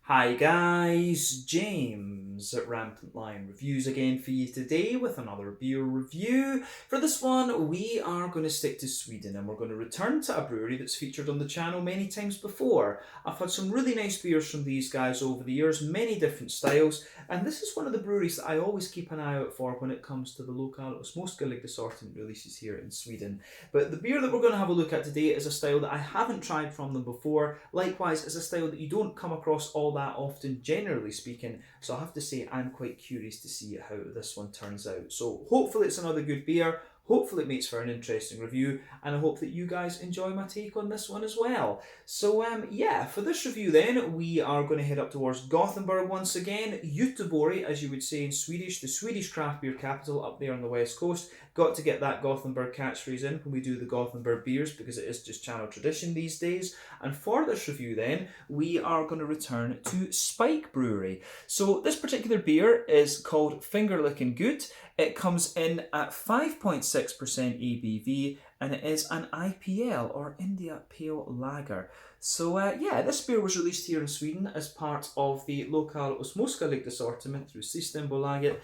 Hi guys, James at Rampant Lion Reviews again for you today with another beer review. For this one, we are going to stick to Sweden and we're going to return to a brewery that's featured on the channel many times before. I've had some really nice beers from these guys over the years, many different styles, and this is one of the breweries that I always keep an eye out for when it comes to the local småskalig assortment releases here in Sweden. But the beer that we're going to have a look at today is a style that I haven't tried from them before. Likewise, it's a style that you don't come across all that often, generally speaking. So I have to say, I'm quite curious to see how this one turns out. So hopefully it's another good beer. Hopefully it makes for an interesting review, and I hope that you guys enjoy my take on this one as well. So yeah, for this review then, we are going to head up towards Gothenburg once again. Göteborg, as you would say in Swedish, the Swedish craft beer capital up there on the west coast. Got to get that Gothenburg catchphrase in when we do the Gothenburg beers because it is just channel tradition these days. And for this review then, we are going to return to Spike Brewery. So this particular beer is called Finger Lickin' Good. It comes in at 5.6% ABV and it is an IPL or India Pale Lager. So yeah, this beer was released here in Sweden as part of the local småskaligt assortment through Systembolaget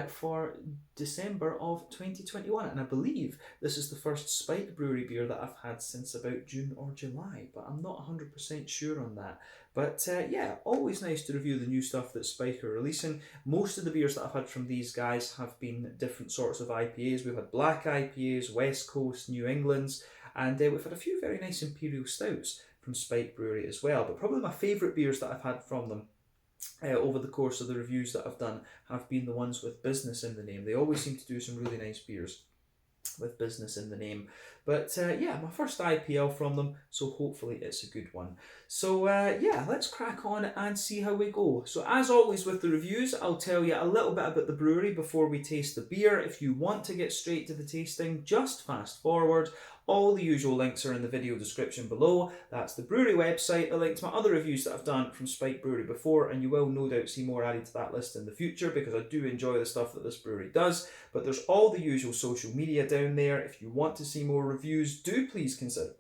for December of 2021, and I believe this is the first Spike Brewery beer that I've had since about June or July, but I'm not 100% sure on that. But yeah, always nice to review the new stuff that Spike are releasing. Most of the beers that I've had from these guys have been different sorts of IPAs. We've had black IPAs, West Coast, New Englands, and we've had a few very nice Imperial Stouts from Spike Brewery as well. But probably my favourite beers that I've had from them over the course of the reviews that I've done have been the ones with business in the name. They always seem to do some really nice beers with business in the name. But yeah, my first IPL from them, so hopefully it's a good one. So yeah, let's crack on and see how we go. So as always with the reviews, I'll tell you a little bit about the brewery before we taste the beer. If you want to get straight to the tasting, just fast forward. All the usual links are in the video description below. That's the brewery website, the link to my other reviews that I've done from Spike Brewery before, and you will no doubt see more added to that list in the future because I do enjoy the stuff that this brewery does. But there's all the usual social media down there. If you want to see more reviews, do please consider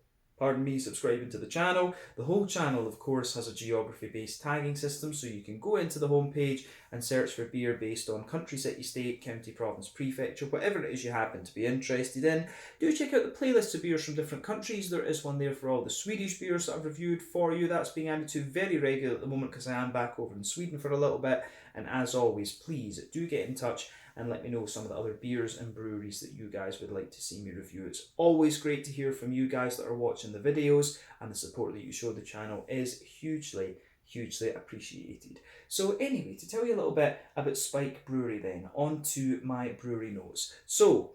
subscribing to the channel. The whole channel, of course, has a geography-based tagging system, so you can go into the homepage and search for beer based on country, city, state, county, province, prefecture, whatever it is you happen to be interested in. Do check out the playlist of beers from different countries. There is one there for all the Swedish beers that I've reviewed for you. That's being added to very regularly at the moment because I am back over in Sweden for a little bit. And as always, please do get in touch and let me know some of the other beers and breweries that you guys would like to see me review. It's always great to hear from you guys that are watching the videos, and the support that you show the channel is hugely appreciated. So anyway, to tell you a little bit about Spike Brewery then, on to my brewery notes. So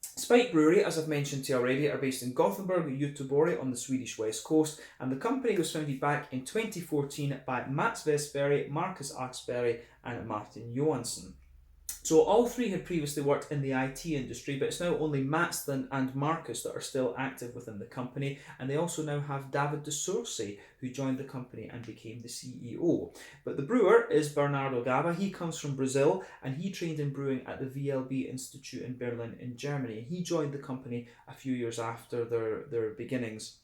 Spike Brewery, as I've mentioned to you already, are based in Gothenburg, Göteborg on the Swedish west coast, and the company was founded back in 2014 by Mats Westberg, Marcus Axberg and Martin Johansson. So all three had previously worked in the IT industry, but it's now only Mats and Marcus that are still active within the company, and they also now have David de Sourcy, who joined the company and became the CEO. But the brewer is Bernardo Gava. He comes from Brazil, and he trained in brewing at the VLB Institute in Berlin in Germany. He joined the company a few years after their beginnings.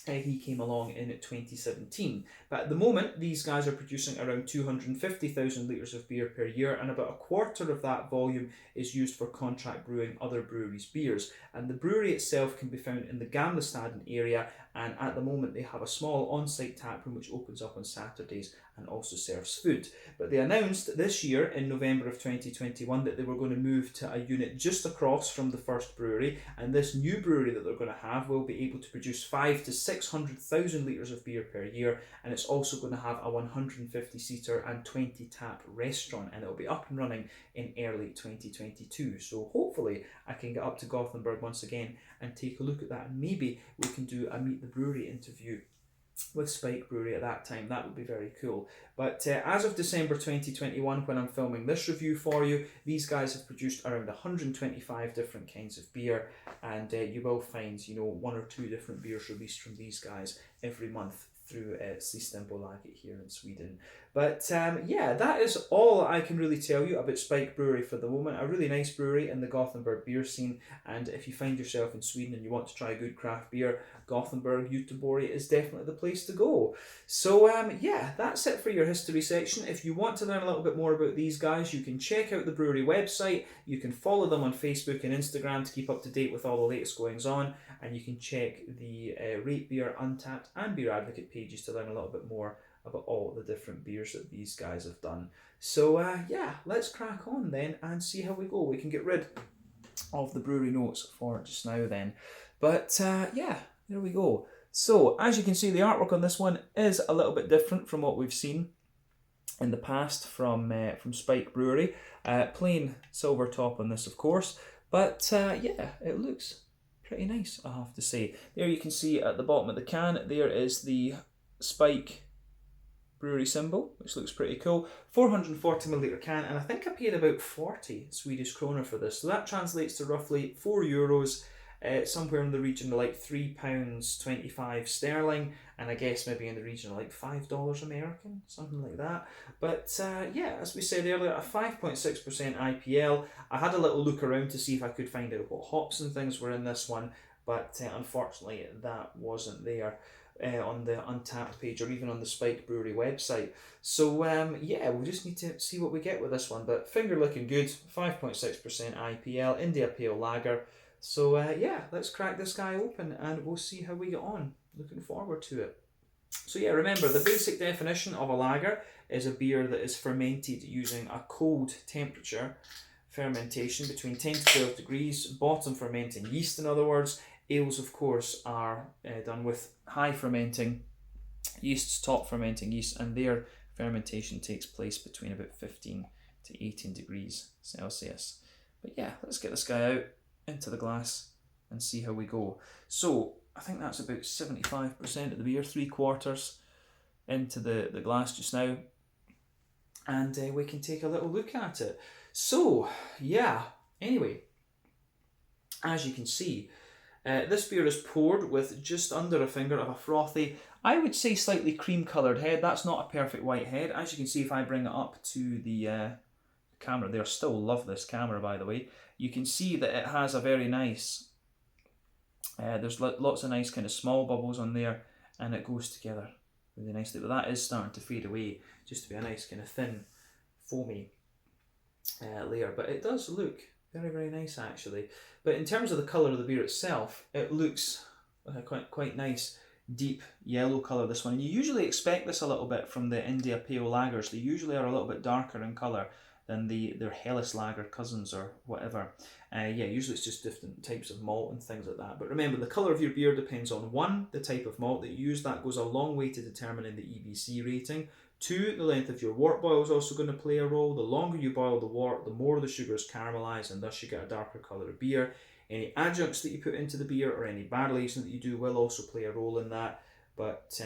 He came along in 2017. But at the moment, these guys are producing around 250,000 litres of beer per year, and about a quarter of that volume is used for contract brewing other breweries' beers. And the brewery itself can be found in the Gamlestaden area, and at the moment they have a small on-site tap room which opens up on Saturdays and also serves food. But they announced this year in November of 2021 that they were going to move to a unit just across from the first brewery, and this new brewery that they're going to have will be able to produce 5 to 600,000 litres of beer per year, and it's also going to have a 150-seater and 20-tap restaurant, and it'll be up and running in early 2022. So hopefully I can get up to Gothenburg once again and take a look at that, and maybe we can do a Meet the Brewery interview with Spike Brewery at that time. That would be very cool. But as of December 2021, when I'm filming this review for you, these guys have produced around 125 different kinds of beer, and you will find, you know, one or two different beers released from these guys every month through Systembolaget here in Sweden. But yeah, that is all I can really tell you about Spike Brewery for the moment. A really nice brewery in the Gothenburg beer scene, and if you find yourself in Sweden and you want to try good craft beer, Gothenburg, Göteborg is definitely the place to go. So yeah, that's it for your history section. If you want to learn a little bit more about these guys, you can check out the brewery website, you can follow them on Facebook and Instagram to keep up to date with all the latest goings on, and you can check the Rate Beer, Untappd and Beer Advocate pages to learn a little bit more about all the different beers that these guys have done. So yeah, let's crack on then and see how we go. We can get rid of the brewery notes for just now then. But yeah, there we go. So as you can see, the artwork on this one is a little bit different from what we've seen in the past from Spike Brewery. Plain silver top on this, of course. But yeah, it looks pretty nice, I have to say. There you can see at the bottom of the can, there is the Spike Brewery symbol, which looks pretty cool. 440ml can, and I think I paid about 40 Swedish kronor for this. So that translates to roughly €4, somewhere in the region of like £3.25 sterling, and I guess maybe in the region of like $5 American, something like that. But yeah, as we said earlier, a 5.6% IPL. I had a little look around to see if I could find out what hops and things were in this one, but unfortunately that wasn't there on the Untappd page or even on the Spike Brewery website. So yeah, we'll just need to see what we get with this one, but finger looking good. 5.6% IPL, India Pale Lager. So yeah, let's crack this guy open and we'll see how we get on. Looking forward to it. So yeah, remember the basic definition of a lager is a beer that is fermented using a cold temperature fermentation between 10 to 12 degrees, bottom fermenting yeast in other words. Ales, of course, are done with high fermenting yeasts, top fermenting yeast, and their fermentation takes place between about 15 to 18 degrees Celsius. But yeah, let's get this guy out into the glass and see how we go. So I think that's about 75% of the beer, 3/4 into the glass just now, and we can take a little look at it. So yeah, anyway, as you can see, this beer is poured with just under a finger of a frothy, I would say slightly cream coloured head. That's not a perfect white head. As you can see, if I bring it up to the camera there, still love this camera by the way, you can see that it has a very nice, there's lots of nice kind of small bubbles on there, and it goes together really nicely. But that is starting to fade away, just to be a nice kind of thin, foamy layer. But it does look very, very nice actually. But in terms of the colour of the beer itself, it looks quite nice, deep yellow colour, this one. And you usually expect this a little bit from the India Pale Lagers. They usually are a little bit darker in colour than their Helles Lager cousins or whatever. Yeah, usually it's just different types of malt and things like that. But remember, the colour of your beer depends on 1, the type of malt that you use. That goes a long way to determining the EBC rating. 2, the length of your wort boil is also going to play a role. The longer you boil the wort, the more the sugars caramelise, and thus you get a darker colour of beer. Any adjuncts that you put into the beer or any barrel aging that you do will also play a role in that. But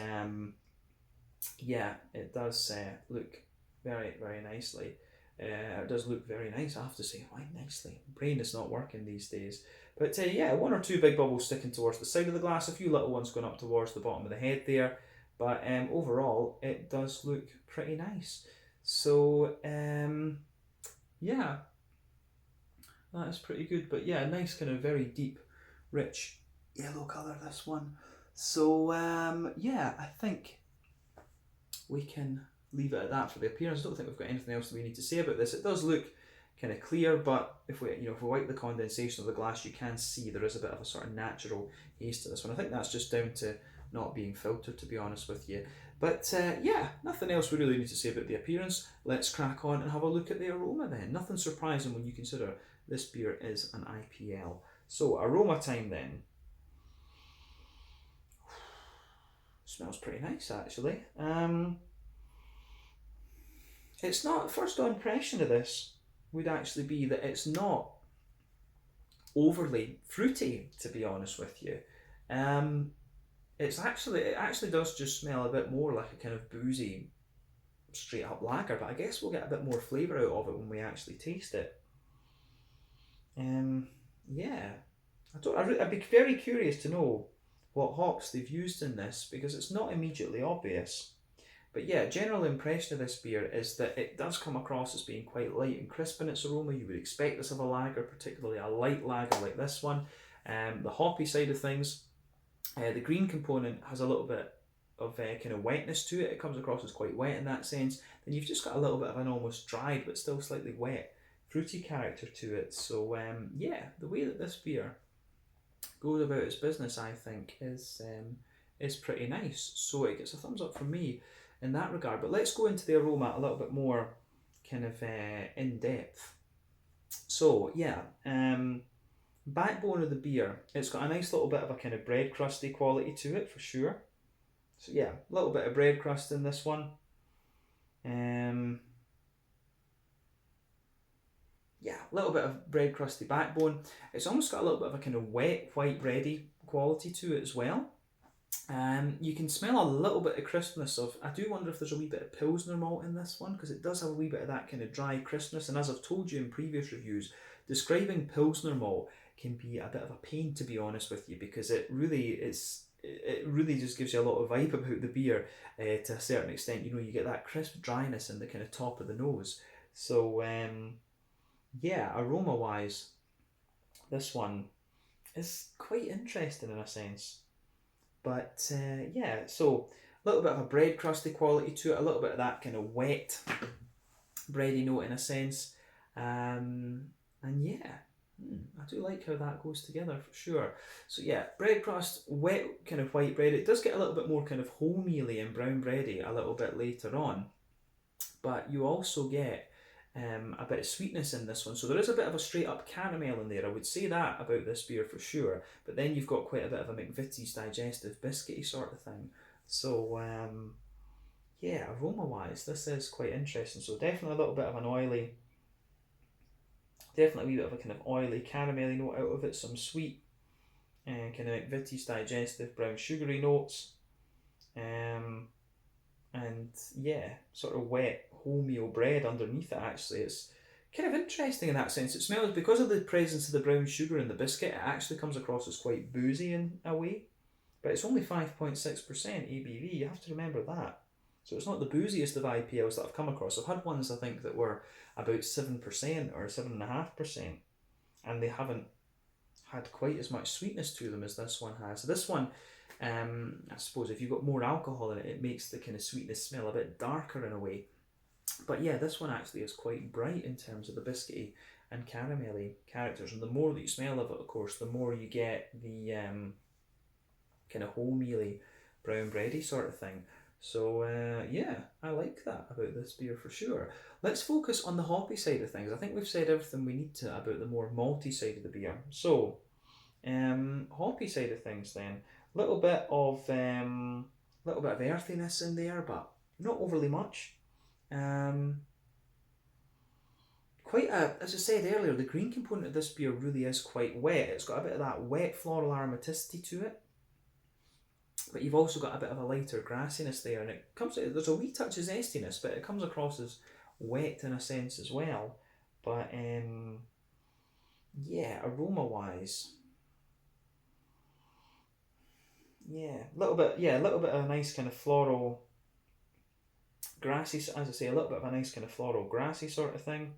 yeah, it does look very, very nicely. It does look very nice, I have to say. Why nicely? Brain is not working these days. But yeah, 1 or 2 big bubbles sticking towards the side of the glass, a few little ones going up towards the bottom of the head there. But overall, it does look pretty nice. So yeah, that is pretty good. But yeah, nice kind of very deep, rich yellow colour, this one. So yeah, I think we can leave it at that for the appearance. I don't think we've got anything else that we need to say about this. It does look kind of clear, but if we wipe the condensation of the glass, you can see there is a bit of a sort of natural haze to this one. I think that's just down to not being filtered, to be honest with you. But yeah, nothing else we really need to say about the appearance. Let's crack on and have a look at the aroma then. Nothing surprising when you consider this beer is an IPL. So aroma time then. Smells pretty nice actually. It's not, first impression of this would actually be that it's not overly fruity, to be honest with you. It actually does just smell a bit more like a kind of boozy, straight up lager, but I guess we'll get a bit more flavour out of it when we actually taste it. Yeah, I'd be very curious to know what hops they've used in this, because it's not immediately obvious. But yeah, general impression of this beer is that it does come across as being quite light and crisp in its aroma. You would expect this of a lager, particularly a light lager like this one. The hoppy side of things, the green component has a little bit of kind of wetness to it. It comes across as quite wet in that sense. Then you've just got a little bit of an almost dried but still slightly wet fruity character to it. So yeah, the way that this beer goes about its business, I think, is pretty nice. So it gets a thumbs up from me in that regard. But let's go into the aroma a little bit more kind of in depth. So yeah, backbone of the beer, it's got a nice little bit of a kind of bread crusty quality to it for sure. So yeah, a little bit of bread crust in this one. Yeah, a little bit of bread crusty backbone. It's almost got a little bit of a kind of wet, white bready quality to it as well. You can smell a little bit of crispness of, I do wonder if there's a wee bit of Pilsner malt in this one, because it does have a wee bit of that kind of dry crispness, and as I've told you in previous reviews, describing Pilsner malt can be a bit of a pain, to be honest with you, because it really just gives you a lot of vibe about the beer to a certain extent. You know, you get that crisp dryness in the kind of top of the nose. So yeah, aroma wise, this one is quite interesting in a sense. But yeah, so a little bit of a bread crusty quality to it, a little bit of that kind of wet bready note in a sense. And yeah, I do like how that goes together for sure. So yeah, bread crust, wet kind of white bread. It does get a little bit more kind of wholemeally and brown bready a little bit later on. But you also get a bit of sweetness in this one. So there is a bit of a straight up caramel in there. I would say that about this beer for sure. But then you've got quite a bit of a McVitie's digestive biscuity sort of thing. So yeah, aroma wise, this is quite interesting. So definitely a little bit of an oily, definitely a wee bit of a kind of oily caramelly note out of it. Some sweet kind of McVitie's digestive brown sugary notes. And yeah, sort of wet wholemeal bread underneath it. Actually, it's kind of interesting in that sense. It smells, because of the presence of the brown sugar in the biscuit, it actually comes across as quite boozy in a way, but it's only 5.6% ABV. You have to remember that. So it's not the booziest of IPLs that I've come across. I've had ones I think that were about 7% or 7.5%, and they haven't had quite as much sweetness to them as this one has. So this one, I suppose if you've got more alcohol in it, it makes the kind of sweetness smell a bit darker in a way. But yeah, this one actually is quite bright in terms of the biscuity and caramelly characters. And the more that you smell of it, of course, the more you get the kind of wholemeally brown bready sort of thing. So yeah, I like that about this beer for sure. Let's focus on the hoppy side of things. I think we've said everything we need to about the more malty side of the beer. So hoppy side of things then. Little bit of earthiness in there, but not overly much. Quite as I said earlier, the green component of this beer really is quite wet. It's got a bit of that wet floral aromaticity to it, but you've also got a bit of a lighter grassiness there, and it comes. There's a wee touch of zestiness, but it comes across as wet in a sense as well. But yeah, aroma wise. Yeah, a little bit of a nice kind of floral, grassy, as I say, a little bit of a nice kind of floral, grassy sort of thing.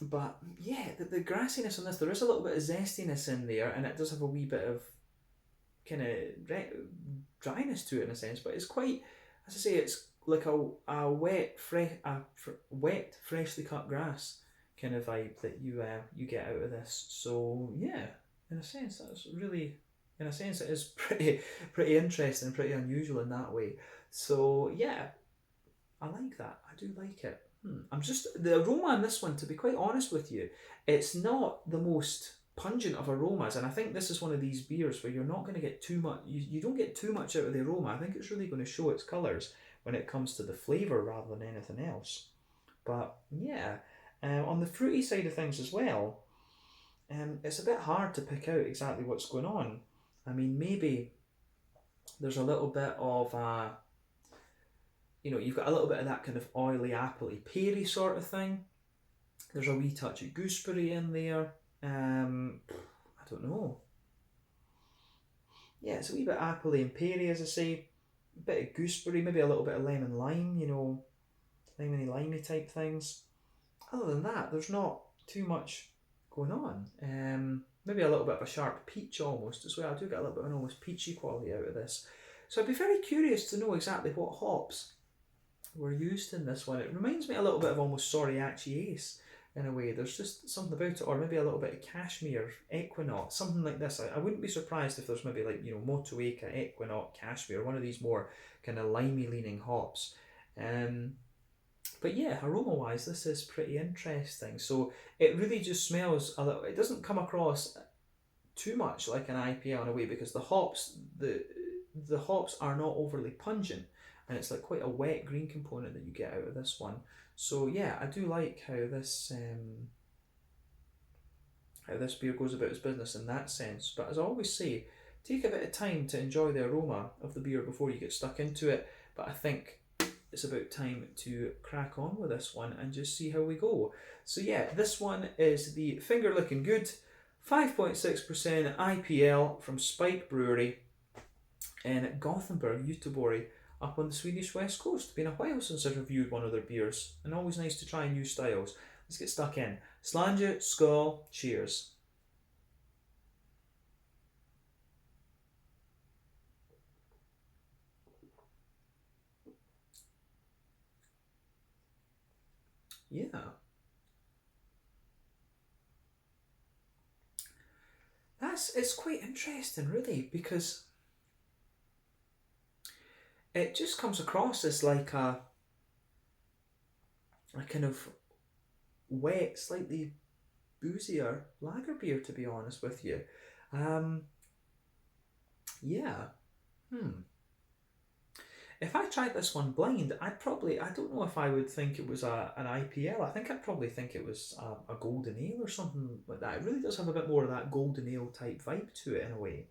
But yeah, the grassiness on this, there is a little bit of zestiness in there, and it does have a wee bit of kind of dryness to it in a sense. But it's quite, as I say, it's like a wet, freshly cut grass kind of vibe that you get out of this. So yeah, in a sense, it is pretty interesting, pretty unusual in that way. So yeah, I like that. I do like it. The aroma in this one, to be quite honest with you, it's not the most pungent of aromas, and I think this is one of these beers where you're not going to get too much. You don't get too much out of the aroma. I think it's really going to show its colours when it comes to the flavour rather than anything else. But yeah. On the fruity side of things as well, it's a bit hard to pick out exactly what's going on. I mean, maybe there's a little bit of you've got a little bit of that kind of oily, appley, peary sort of thing. There's a wee touch of gooseberry in there. I don't know. Yeah, it's a wee bit appley and peary, as I say. A bit of gooseberry, maybe a little bit of lemon lime, you know, limey type things. Other than that, there's not too much going on. Maybe a little bit of a sharp peach almost as well. I do get a little bit of an almost peachy quality out of this. So I'd be very curious to know exactly what hops were used in this one. It reminds me a little bit of almost Soriachi Ace in a way. There's just something about it, or maybe a little bit of Cashmere, Equinox, something like this. I wouldn't be surprised if there's maybe like, you know, Motueka, Equinox, Cashmere, one of these more kind of limey leaning hops. But yeah, aroma wise, this is pretty interesting. So it really just smells a little, it doesn't come across too much like an IPA in a way, because the hops, the hops are not overly pungent, and it's like quite a wet green component that you get out of this one. So yeah, I do like how this beer goes about its business in that sense. But as I always say, take a bit of time to enjoy the aroma of the beer before you get stuck into it. But I think it's about time to crack on with this one and just see how we go. So yeah, this one is the Finger Lickin' Good 5.6% IPL from Spike Brewery in Gothenburg, Göteborg, up on the Swedish west coast. It's been a while since I've reviewed one of their beers, and always nice to try new styles. Let's get stuck in. Slange, skål, cheers. Yeah. It's quite interesting really, because it just comes across as like a kind of wet, slightly boozier lager beer, to be honest with you. Um, yeah. If I tried this one blind, I don't know if I would think it was an IPL. I think I'd probably think it was a golden ale or something like that. It really does have a bit more of that golden ale type vibe to it in a way.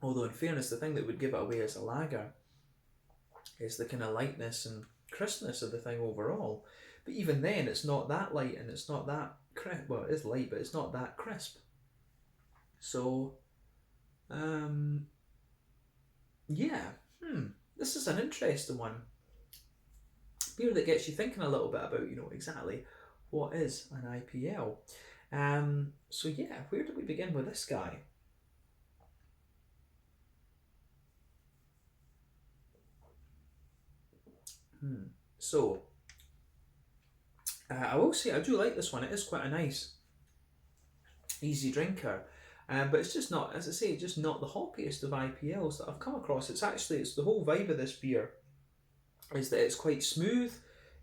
Although in fairness, the thing that would give it away as a lager is the kind of lightness and crispness of the thing overall. But even then, it's not that light and it's not that crisp. Well, it is light, but it's not that crisp. So, yeah, this is an interesting one. Beer that gets you thinking a little bit about, you know, exactly what is an IPL. So yeah, where do we begin with this guy? So, I will say I do like this one. It is quite a nice, easy drinker. But it's just not, as I say, just not the hoppiest of IPLs that I've come across. It's the whole vibe of this beer is that it's quite smooth.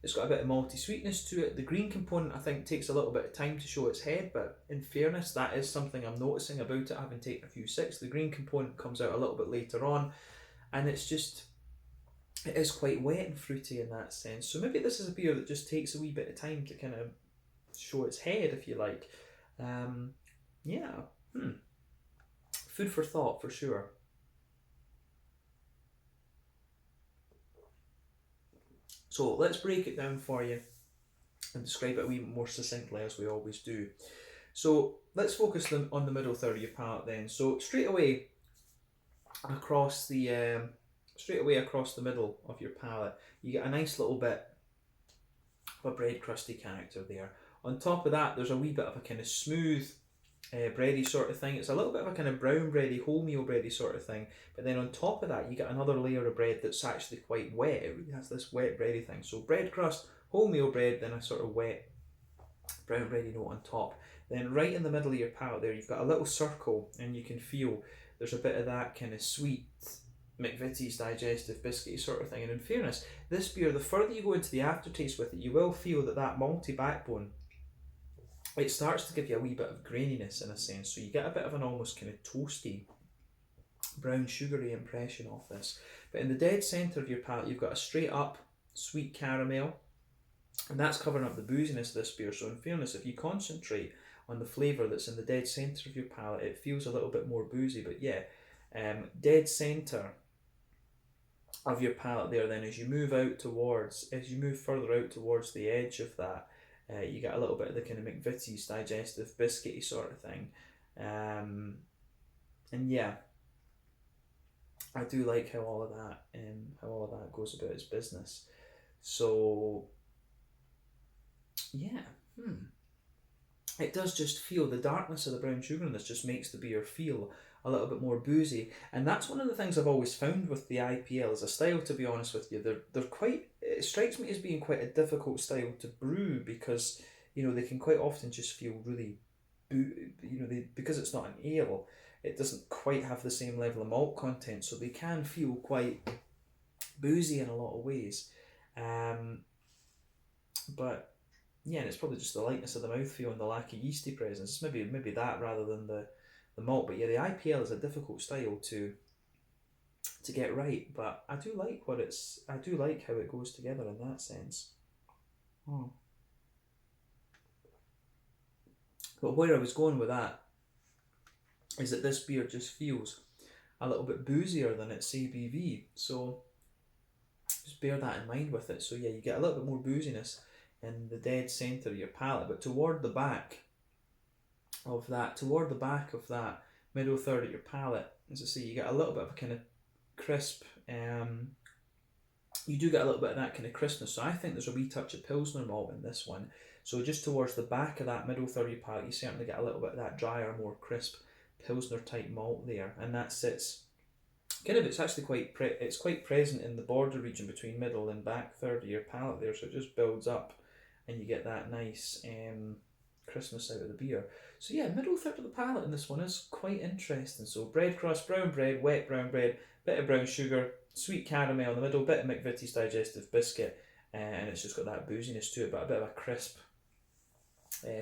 It's got a bit of malty sweetness to it. The green component, I think, takes a little bit of time to show its head, but in fairness, that is something I'm noticing about it, having taken a few sips. The green component comes out a little bit later on, and it is quite wet and fruity in that sense. So maybe this is a beer that just takes a wee bit of time to kind of show its head, if you like. Yeah. Food for thought, for sure. So let's break it down for you and describe it a wee bit more succinctly, as we always do. So let's focus on the middle third of your palate then. So straight away across the middle of your palate, you get a nice little bit of a bread crusty character there. On top of that, there's a wee bit of a kind of smooth bready sort of thing. It's a little bit of a kind of brown bready, wholemeal bready sort of thing. But then on top of that, you get another layer of bread that's actually quite wet. It really has this wet bready thing. So bread crust, wholemeal bread, then a sort of wet brown bready note on top. Then right in the middle of your palate there, you've got a little circle, and you can feel there's a bit of that kind of sweet McVitie's digestive biscuity sort of thing. And in fairness, this beer, the further you go into the aftertaste with it, you will feel that malty backbone, it starts to give you a wee bit of graininess in a sense. So you get a bit of an almost kind of toasty, brown sugary impression of this. But in the dead centre of your palate, you've got a straight up sweet caramel, and that's covering up the booziness of this beer. So in fairness, if you concentrate on the flavour that's in the dead centre of your palate, it feels a little bit more boozy. But yeah, dead centre of your palate there. Then as you move further out towards the edge of that, you get a little bit of the kind of McVitie's digestive biscuity sort of thing. And yeah, I do like how all of that goes about its business. So yeah, it does just feel, the darkness of the brown sugar in this just makes the beer feel a little bit more boozy, and that's one of the things I've always found with the IPL as a style. To be honest with you, they're quite. It strikes me as being quite a difficult style to brew because they can quite often just feel really, because it's not an ale, it doesn't quite have the same level of malt content, so they can feel quite boozy in a lot of ways. But yeah, and it's probably just the lightness of the mouthfeel and the lack of yeasty presence. Maybe that rather than the malt. But yeah, the IPL is a difficult style to get right. But I do like how it goes together in that sense. But where I was going with that is that this beer just feels a little bit boozier than its ABV. So just bear that in mind with it. So yeah, you get a little bit more booziness in the dead centre of your palate, but toward the back of that middle third of your palate, as I say, you get a little bit of a kind of crisp. You do get a little bit of that kind of crispness. So I think there's a wee touch of Pilsner malt in this one. So just towards the back of that middle third of your palate, you certainly get a little bit of that drier, more crisp Pilsner type malt there, and that sits kind of. It's actually quite present in the border region between middle and back third of your palate there. So it just builds up, and you get that nice crispness out of the beer. So yeah, middle third of the palate in this one is quite interesting. So bread crust, brown bread, wet brown bread, bit of brown sugar, sweet caramel in the middle, bit of McVitie's digestive biscuit, and it's just got that booziness to it, but a bit of a crisp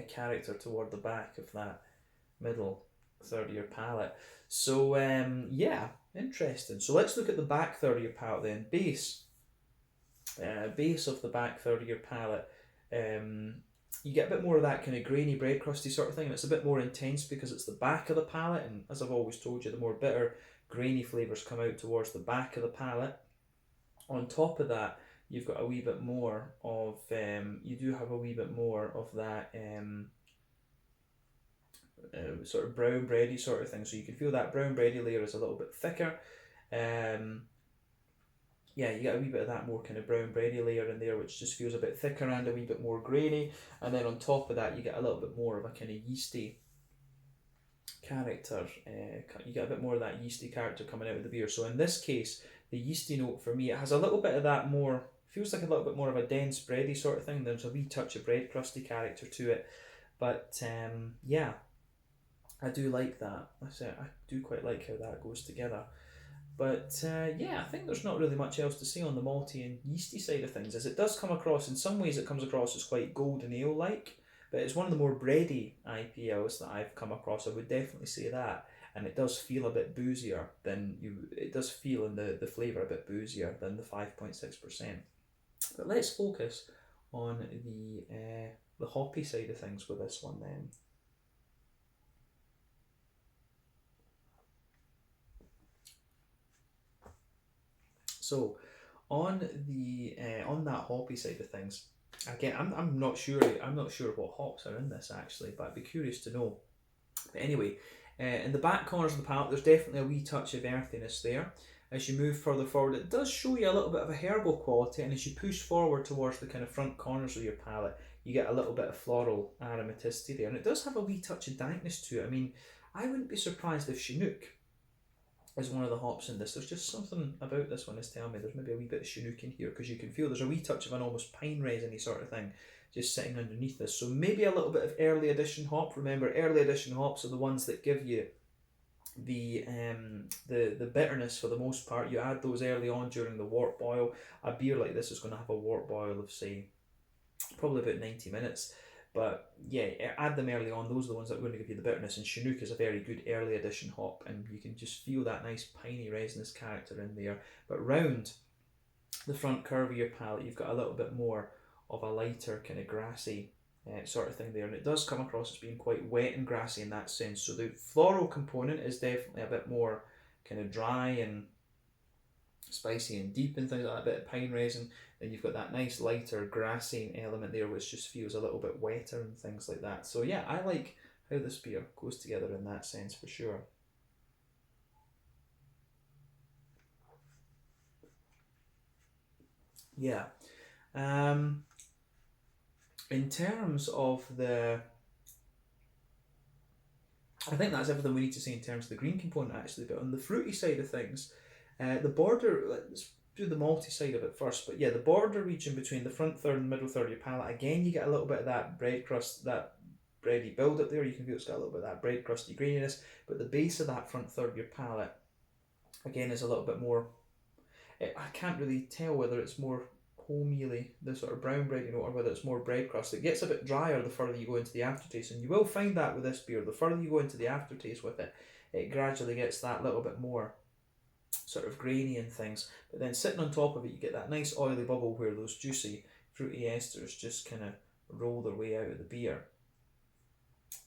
character toward the back of that middle third of your palate. So yeah, interesting. So let's look at the back third of your palate then. Base of the back third of your palate. You get a bit more of that kind of grainy bread crusty sort of thing, and it's a bit more intense because it's the back of the palate, and as I've always told you, the more bitter grainy flavours come out towards the back of the palate. On top of that, you've got a wee bit more of you do have a wee bit more of that sort of brown bready sort of thing, so you can feel that brown bready layer is a little bit thicker. Yeah, you get a wee bit of that more kind of brown bready layer in there, which just feels a bit thicker and a wee bit more grainy. And then on top of that, you get a little bit more of a kind of yeasty character. You get a bit more of that yeasty character coming out of the beer. So in this case, the yeasty note for me, it has a little bit of that more, feels like a little bit more of a dense bready sort of thing. There's a wee touch of bread crusty character to it. But yeah, I do like that. I do quite like how that goes together. But yeah, I think there's not really much else to say on the malty and yeasty side of things, as it does come across, in some ways it comes across as quite golden ale-like, but it's one of the more bready IPLs that I've come across, I would definitely say that, and it does feel a bit boozier than it does feel in the flavour a bit boozier than the 5.6%. But let's focus on the hoppy side of things with this one then. So, on that hoppy side of things, again, I'm not sure what hops are in this actually, but I'd be curious to know. But anyway, in the back corners of the palate, there's definitely a wee touch of earthiness there. As you move further forward, it does show you a little bit of a herbal quality, and as you push forward towards the kind of front corners of your palate, you get a little bit of floral aromaticity there, and it does have a wee touch of dankness to it. I mean, I wouldn't be surprised if Chinook is one of the hops in this. There's just something about this one is telling me there's maybe a wee bit of Chinook in here, because you can feel there's a wee touch of an almost pine resin-y sort of thing just sitting underneath this. So maybe a little bit of early edition hop. Remember, early edition hops are the ones that give you the bitterness for the most part. You add those early on during the wort boil. A beer like this is going to have a wort boil of, say, probably about 90 minutes. But yeah, add them early on. Those are the ones that are going to give you the bitterness, and Chinook is a very good early edition hop, and you can just feel that nice piney resinous character in there. But round the front curve of your palate, you've got a little bit more of a lighter kind of grassy sort of thing there, and it does come across as being quite wet and grassy in that sense. So the floral component is definitely a bit more kind of dry and spicy and deep and things like that, a bit of pine resin. Then you've got that nice lighter grassy element there, which just feels a little bit wetter and things like that. So yeah, I like how this beer goes together in that sense for sure. Yeah. In terms of I think that's everything we need to say in terms of the green component actually, but on the fruity side of things, the border, let's do the malty side of it first, but yeah, the border region between the front third and middle third of your palate, again, you get a little bit of that bread crust, that bready build up there. You can feel it's got a little bit of that bread crusty graininess, but the base of that front third of your palate, again, is a little bit more, I can't really tell whether it's more wholemealy, the sort of brown bread, or whether it's more bread crust. It gets a bit drier the further you go into the aftertaste, and you will find that with this beer. The further you go into the aftertaste with it, it gradually gets that little bit more sort of grainy and things. But then sitting on top of it, you get that nice oily bubble where those juicy fruity esters just kind of roll their way out of the beer.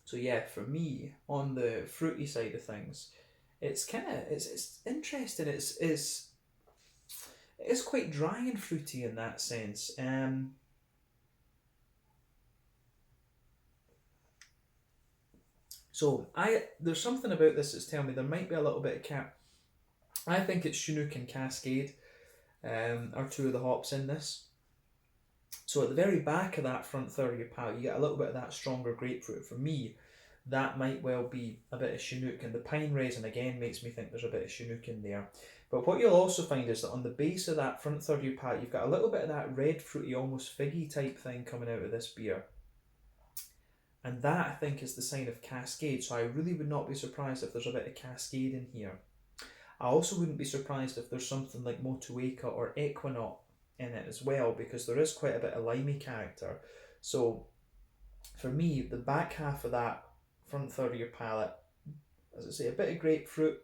So yeah, for me, on the fruity side of things, it's kind of it's interesting. It's quite dry and fruity in that sense. So there's something about this that's telling me there might be a little bit of I think it's Chinook and Cascade, are two of the hops in this. So at the very back of that front third of your palate, you get a little bit of that stronger grapefruit. For me, that might well be a bit of Chinook, and the pine resin again makes me think there's a bit of Chinook in there. But what you'll also find is that on the base of that front third of your palate, you've got a little bit of that red fruity, almost figgy type thing coming out of this beer. And that, I think, is the sign of Cascade. So I really would not be surprised if there's a bit of Cascade in here. I also wouldn't be surprised if there's something like Motueka or Equinaut in it as well, because there is quite a bit of limey character. So for me, the back half of that front third of your palate, as I say, a bit of grapefruit,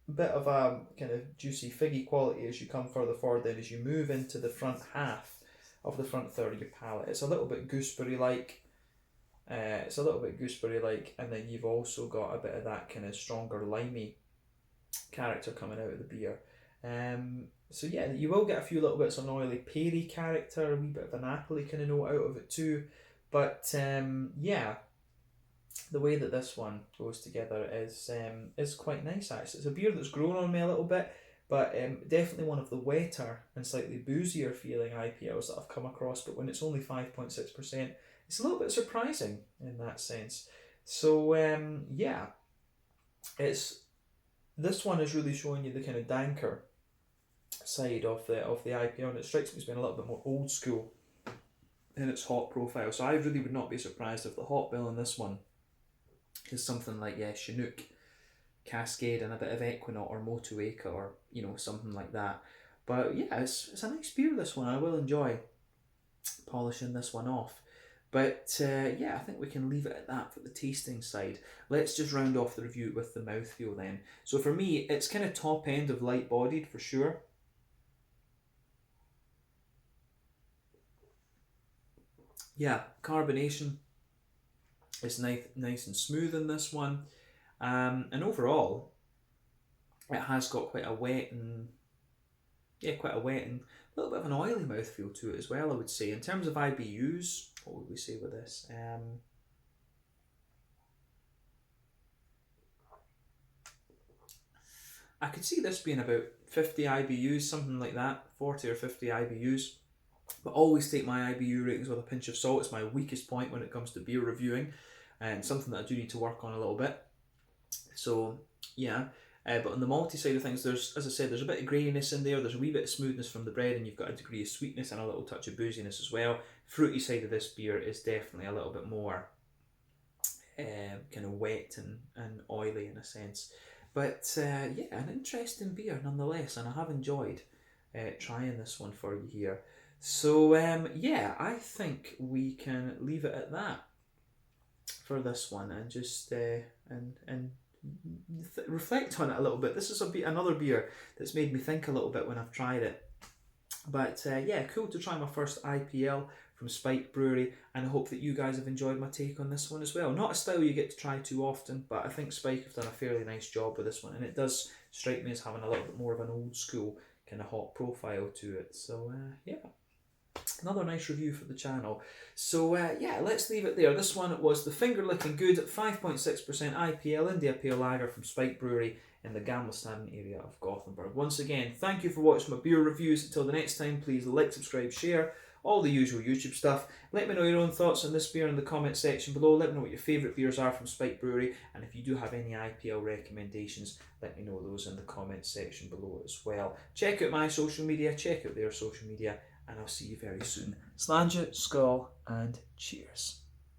a bit of a kind of juicy figgy quality as you come further forward. Then as you move into the front half of the front third of your palate, it's a little bit gooseberry like. And then you've also got a bit of that kind of stronger limey character coming out of the beer. So yeah, you will get a few little bits of an oily peary character, a wee bit of an appley kind of note out of it too. But yeah, the way that this one goes together is quite nice actually. It's a beer that's grown on me a little bit, but definitely one of the wetter and slightly boozier feeling IPLs that I've come across. But when it's only 5.6%, it's a little bit surprising in that sense. So yeah, this one is really showing you the kind of danker side of the IPL, and it strikes me as being a little bit more old school in its hop profile. So I really would not be surprised if the hop bill in this one is something like Chinook, Cascade, and a bit of Equinaut or Motueka, or something like that. But yeah, it's a nice beer, this one. I will enjoy polishing this one off. But yeah, I think we can leave it at that for the tasting side. Let's just round off the review with the mouthfeel then. So for me, it's kind of top end of light bodied for sure. Yeah, carbonation is nice and smooth in this one. And overall, it has got quite a wet and a little bit of an oily mouthfeel to it as well, I would say. In terms of IBUs, what would we say with this? I could see this being about 50 IBUs, something like that, 40 or 50 IBUs. But always take my IBU ratings with a pinch of salt. It's my weakest point when it comes to beer reviewing, and something that I do need to work on a little bit. So yeah, but on the malty side of things, there's, as I said, there's a bit of graininess in there. There's a wee bit of smoothness from the bread, and you've got a degree of sweetness and a little touch of booziness as well. Fruity side of this beer is definitely a little bit more kind of wet and oily in a sense. But yeah, an interesting beer nonetheless, and I have enjoyed trying this one for you here. So yeah, I think we can leave it at that for this one, and just reflect on it a little bit. This is another beer that's made me think a little bit when I've tried it. But yeah, cool to try my first IPL from Spike Brewery, and I hope that you guys have enjoyed my take on this one as well. Not a style you get to try too often, but I think Spike have done a fairly nice job with this one, and it does strike me as having a little bit more of an old school kind of hot profile to it. So yeah, another nice review for the channel. So yeah, let's leave it there. This one was the Finger Licking Good 5.6% IPL India Pale Lager from Spike Brewery in the Gamlestaden area of Gothenburg. Once again, thank you for watching my beer reviews. Until the next time, please like, subscribe, share, all the usual YouTube stuff. Let me know your own thoughts on this beer in the comment section below. Let me know what your favourite beers are from Spike Brewery, and if you do have any IPL recommendations, let me know those in the comment section below as well. Check out my social media, check out their social media, and I'll see you very soon. Slàinte, skål, and cheers.